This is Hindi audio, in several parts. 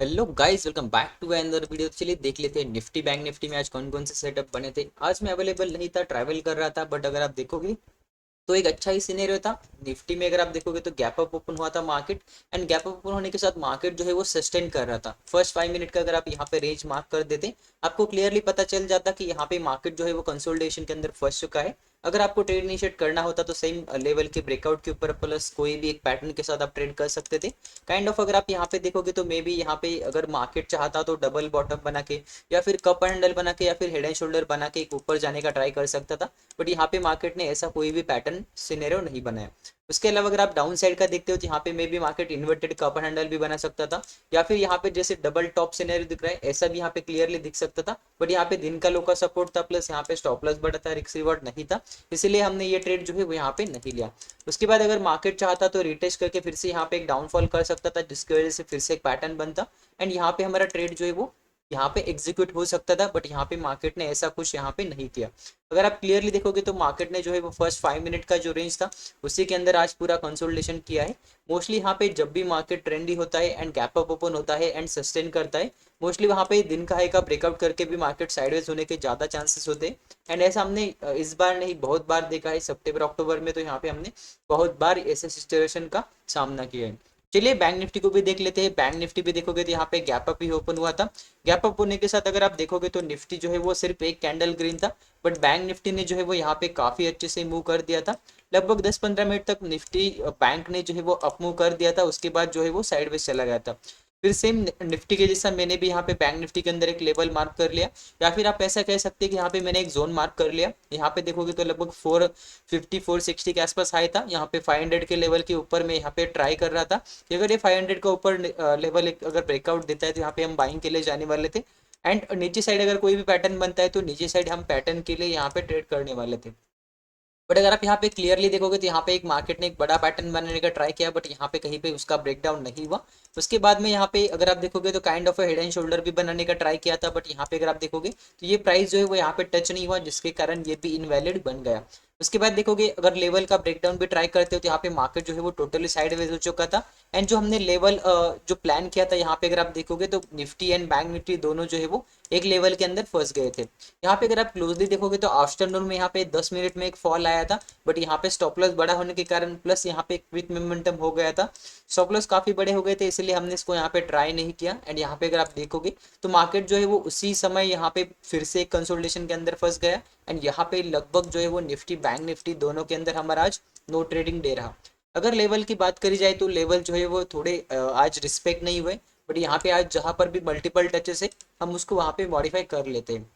Hello guys, welcome back to another video. चलिए देख लेते हैं निफ्टी बैंक निफ्टी में आज कौन कौन से सेटअप बने थे। आज मैं अवेलेबल नहीं था, ट्रैवल कर रहा था, बट अगर आप देखोगे तो एक अच्छा ही सिनेरियो था निफ्टी में। अगर आप देखोगे तो गैप अप ओपन हुआ था market, and gap up open होने के साथ मार्केट जो है वो सस्टेन कर रहा था। फर्स्ट 5 मिनट का अगर आप यहाँ पे रेंज मार्क कर देते, आपको क्लियरली पता चल जाता कि यहाँ पे मार्केट जो है वो कंसोलिडेशन के अंदर फंस चुका है। अगर आपको ट्रेड इनिशिएट करना होता तो सेम लेवल के ब्रेकआउट के ऊपर प्लस कोई भी एक पैटर्न के साथ आप ट्रेड कर सकते थे। अगर आप यहाँ पे देखोगे तो मे बी यहाँ पे अगर मार्केट चाहता तो डबल बॉटम बना के या फिर कप हैंडल बना के या फिर हेड एंड शोल्डर बना के एक ऊपर जाने का ट्राई कर सकता था। बट यहाँ पे मार्केट ने ऐसा कोई भी पैटर्न सिनेरियो नहीं बनाया। उसके अलावा अगर आप डाउन साइड का देखते हो तो यहाँ पे may be market inverted cup handle भी बना सकता था, या फिर यहाँ पे जैसे डबल टॉप सिनेरियो दिख रहा है ऐसा भी यहाँ पे क्लियरली दिख सकता था। बट यहाँ पे दिन का लो का सपोर्ट था, प्लस यहाँ पे स्टॉप लॉस बड़ा था, रिस्क रिवॉर्ड नहीं था, इसलिए हमने ये ट्रेड जो है वो यहाँ पे नहीं लिया। उसके बाद अगर मार्केट चाहता तो रिटेस्ट करके फिर से यहाँ पे एक डाउनफॉल कर सकता था, जिसकी वजह से फिर से एक पैटर्न बनता एंड यहाँ पे हमारा ट्रेड जो है वो यहाँ पे एग्जीक्यूट हो सकता था। बट यहाँ पे मार्केट ने ऐसा कुछ यहाँ पे नहीं किया। अगर आप क्लियरली देखोगे तो मार्केट ने जो है वो फर्स्ट 5 मिनट का जो रेंज था उसी के अंदर आज पूरा कंसोलिडेशन किया है। मोस्टली यहाँ पे जब भी मार्केट ट्रेंडी होता है एंड गैप अप ओपन होता है एंड सस्टेन करता है, मोस्टली वहाँ पे दिन का हाई का ब्रेकआउट करके भी मार्केट साइडवेज होने के ज़्यादा चांसेस होते हैं। एंड ऐसा हमने इस बार नहीं बहुत बार देखा है, सितंबर अक्टूबर में तो यहाँ पे हमने बहुत बार ऐसे सिचुएशन का सामना किया है। चलिए बैंक निफ्टी को भी देख लेते हैं। बैंक निफ्टी भी देखोगे तो यहाँ पे गैप अप ही ओपन हुआ था। गैप अप होने के साथ अगर आप देखोगे तो निफ्टी जो है वो सिर्फ एक कैंडल ग्रीन था, बट बैंक निफ्टी ने जो है वो यहाँ पे काफी अच्छे से मूव कर दिया था। लगभग 10-15 मिनट तक निफ्टी बैंक ने जो है वो अप मूव कर दिया था, उसके बाद जो है वो साइडवेज चला गया था। फिर सेम निफ्टी के जैसा मैंने भी यहाँ पे बैंक निफ्टी के अंदर एक लेवल मार्क कर लिया, या फिर आप ऐसा कह सकते हैं कि यहाँ पे मैंने एक जोन मार्क कर लिया। यहाँ पे देखोगे तो लगभग 450-460 के आसपास हाई था। यहाँ पे 500 के लेवल के ऊपर मैं यहाँ पे ट्राई कर रहा था कि अगर ये 500 का ऊपर लेवल एक अगर ब्रेकआउट देता है तो यहाँ पे हम बाइंग के लिए जाने वाले थे। एंड नीचे साइड अगर कोई भी पैटर्न बनता है तो नीचे साइड हम पैटर्न के लिए यहाँ पे ट्रेड करने वाले थे। बट अगर आप यहाँ पे क्लियरली देखोगे तो यहाँ पे एक मार्केट ने एक बड़ा पैटर्न बनाने का ट्राई किया, बट यहाँ पे कहीं पे उसका ब्रेकडाउन नहीं हुआ। उसके बाद में यहाँ पे अगर आप देखोगे तो kind of head and shoulder भी बनाने का ट्राई किया था, बट यहाँ पे अगर आप देखोगे तो ये प्राइस जो है वो यहाँ पे टच नहीं हुआ, जिसके कारण ये भी इनवैलिड बन गया। उसके बाद देखोगे अगर लेवल का ब्रेकडाउन भी ट्राई करते हो तो यहाँ पे मार्केट जो है वो टोटली साइडवेज हो चुका था। एंड जो हमने लेवल जो प्लान किया था यहाँ पे अगर आप देखोगे तो निफ्टी एंड बैंक निफ्टी दोनों जो है वो एक लेवल के अंदर फंस गए थे। यहाँ पे अगर आप क्लोजली देखोगे तो आफ्टरनून में यहाँ पे 10 मिनट में एक फॉल आया था, बट यहाँ पे स्टॉप लॉस बड़ा होने के कारण प्लस यहाँ पे क्विक मोमेंटम हो गया था। स्टॉप लॉस काफी बड़े हो गए थे, इसलिए हमने इसको यहाँ पे ट्राई नहीं किया। एंड यहाँ पे अगर आप देखोगे तो मार्केट जो है वो उसी समय यहाँ पे फिर से एक कंसोलिडेशन के अंदर फंस गया। एंड यहाँ पे लगभग जो है वो निफ्टी बैंक निफ्टी दोनों के अंदर हमारा आज नो ट्रेडिंग डे रहा। अगर लेवल की बात करी जाए तो लेवल जो है वो थोड़े आज रिस्पेक्ट नहीं हुए, बट यहाँ पे आज जहाँ पर भी मल्टीपल टचेस है हम उसको वहाँ पे मॉडिफाई कर लेते हैं।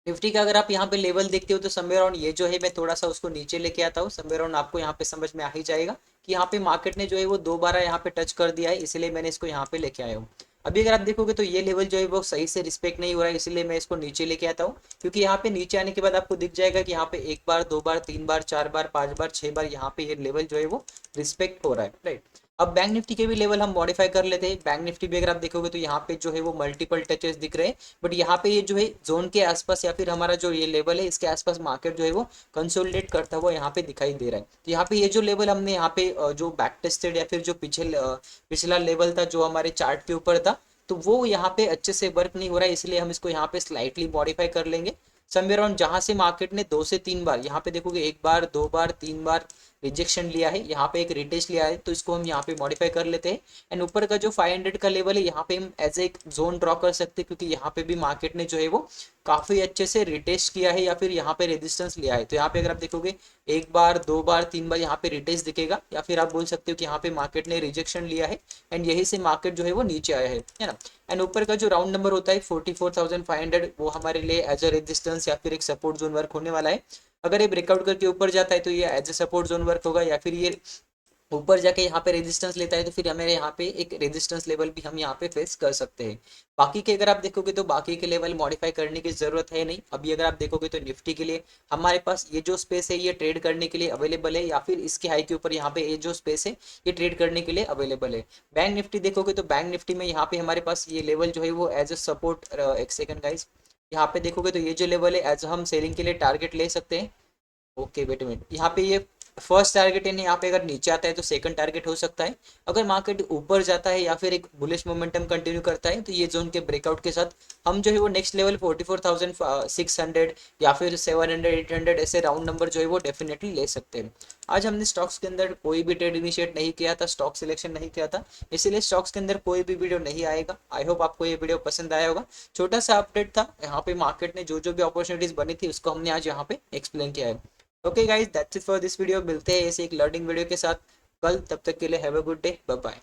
निफ्टी का अगर आप यहाँ पे लेवल देखते हो तो समवेयर अराउंड ये जो है मैं थोड़ा सा उसको नीचे लेके आता हूँ। समवेयर अराउंड आपको यहाँ पे समझ में आ ही जाएगा कि यहाँ पे मार्केट ने जो है वो दोबारा यहाँ पे टच कर दिया है, इसलिए मैंने इसको यहाँ पे लेके आया हूँ। अभी अगर आप देखोगे तो ये लेवल जो है वो सही से रिस्पेक्ट नहीं हो रहा है, इसलिए मैं इसको नीचे लेके आता हूँ। क्योंकि यहाँ पे नीचे आने के बाद आपको दिख जाएगा कि यहाँ पे एक बार, दो बार, तीन बार, चार बार, पांच बार, छह बार यहाँ पे ये लेवल जो है वो रिस्पेक्ट हो रहा है, राइट। अब बैंक निफ्टी के भी लेवल हम मॉडिफाई कर लेते हैं। बैंक निफ्टी भी अगर आप देखोगे तो यहाँ पे जो है वो मल्टीपल टचेस दिख रहे हैं, बट यहाँ पे ये जो है जोन के आसपास या फिर हमारा जो ये लेवल है इसके आसपास मार्केट जो है वो कंसोलिडेट करता हुआ यहाँ पे दिखाई दे रहा है। तो यहाँ पे ये जो लेवल हमने यहाँ पे जो बैक टेस्टेड या फिर जो पिछला लेवल था जो हमारे चार्ट के ऊपर था, तो वो यहाँ पे अच्छे से वर्क नहीं हो रहा है, इसलिए हम इसको यहाँ पे स्लाइटली मॉडिफाई कर लेंगे। समवेयर अराउंड जहां से मार्केट ने 2 से 3 बार यहाँ पे देखोगे, एक बार, दो बार, तीन बार रिजेक्शन लिया है, यहाँ पे एक रिटेस्ट लिया है, तो इसको हम यहाँ पे मॉडिफाई कर लेते हैं। एंड ऊपर का जो 500 का लेवल है यहाँ पे हम एज एक जोन ड्रॉ कर सकते हैं, क्योंकि यहाँ पे भी मार्केट ने जो है वो काफी अच्छे से रिटेस्ट किया है या फिर यहाँ पे रेजिस्टेंस लिया है। तो यहाँ पे अगर आप देखोगे एक बार, दो बार, तीन बार यहाँ पे रिटेस्ट दिखेगा, या फिर आप बोल सकते हो कि यहाँ पे मार्केट ने रिजेक्शन लिया है एंड यही से मार्केट जो है वो नीचे आया है ना। एंड ऊपर का जो राउंड नंबर होता है 44,500, वो हमारे लिए एज अ रेजिस्टेंस या फिर एक सपोर्ट जोन वर्क होने वाला है। अगर ये ब्रेकआउट करके ऊपर जाता है तो ये as a support zone work होगा, या फिर ये ऊपर जाके यहाँ पे रेजिस्टेंस लेता है तो फिर हमें यहाँ पे एक रेजिस्टेंस लेवल भी हम यहाँ पे फेस कर सकते हैं। बाकी के अगर आप देखोगे तो बाकी के लेवल मॉडिफाई करने की जरूरत है नहीं। अभी अगर आप देखोगे तो निफ्टी के लिए हमारे पास ये जो स्पेस है ये ट्रेड करने के लिए अवेलेबल है, या फिर इसके हाई के ऊपर यहाँ पे ये जो स्पेस है ये ट्रेड करने के लिए अवेलेबल है। बैंक निफ्टी देखोगे तो बैंक निफ्टी में यहाँ पे हमारे पास ये लेवल जो है वो एज अ सपोर्ट, एक सेकंड गाइस, यहाँ पे देखोगे तो ये जो लेवल है एज हम सेलिंग के लिए टारगेट ले सकते हैं। ओके वेट मिनट, यहाँ पे ये फर्स्ट टारगेट है, यहाँ पे अगर नीचे आता है तो सेकंड टारगेट हो सकता है। अगर मार्केट ऊपर जाता है या फिर एक बुलिश मोमेंटम कंटिन्यू करता है तो ये जोन के ब्रेकआउट के साथ हम जो है वो नेक्स्ट लेवल 44,600 या फिर 700 800 ऐसे राउंड नंबर जो है वो डेफिनेटली ले सकते हैं। आज हमने स्टॉक्स के अंदर कोई भी ट्रेड इनिशिएट नहीं किया था, स्टॉक सिलेक्शन नहीं किया था, इसीलिए स्टॉक्स के अंदर कोई भी वीडियो नहीं आएगा। आई होप आपको ये वीडियो पसंद आया होगा। छोटा सा अपडेट था, यहाँ पे मार्केट ने जो जो भी अपॉर्चुनिटीज बनी थी उसको हमने आज यहाँ पे एक्सप्लेन किया है। Okay guys, that's it for this video. मिलते हैं ऐसे एक लर्निंग वीडियो के साथ कल, तब तक के लिए have a good day, bye bye.